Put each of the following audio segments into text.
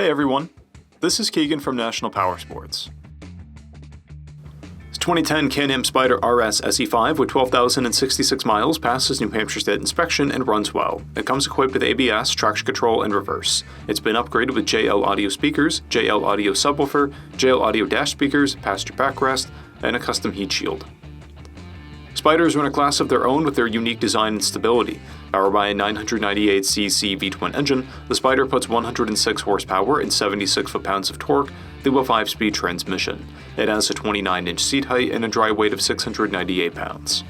Hey everyone, this is Keegan from National Powersports. This 2010 Can-Am SPYDER RS SE5 with 12,066 miles passes New Hampshire State inspection and runs well. It comes equipped with ABS, traction control, and reverse. It's been upgraded with JL audio speakers, JL audio subwoofer, JL audio dash speakers, passenger backrest, and a custom heat shield. SPYDERs are in a class of their own with their unique design and stability. Powered by a 998cc V-twin engine, the SPYDER puts 106 horsepower and 76 foot-pounds of torque through a 5-speed transmission. It has a 29-inch seat height and a dry weight of 698 pounds.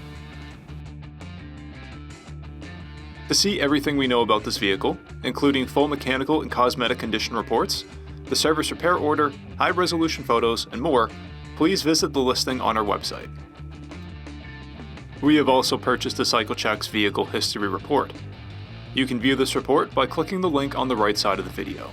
To see everything we know about this vehicle, including full mechanical and cosmetic condition reports, the service repair order, high-resolution photos, and more, please visit the listing on our website. We have also purchased the CycleCheck's Vehicle History Report. You can view this report by clicking the link on the right side of the video.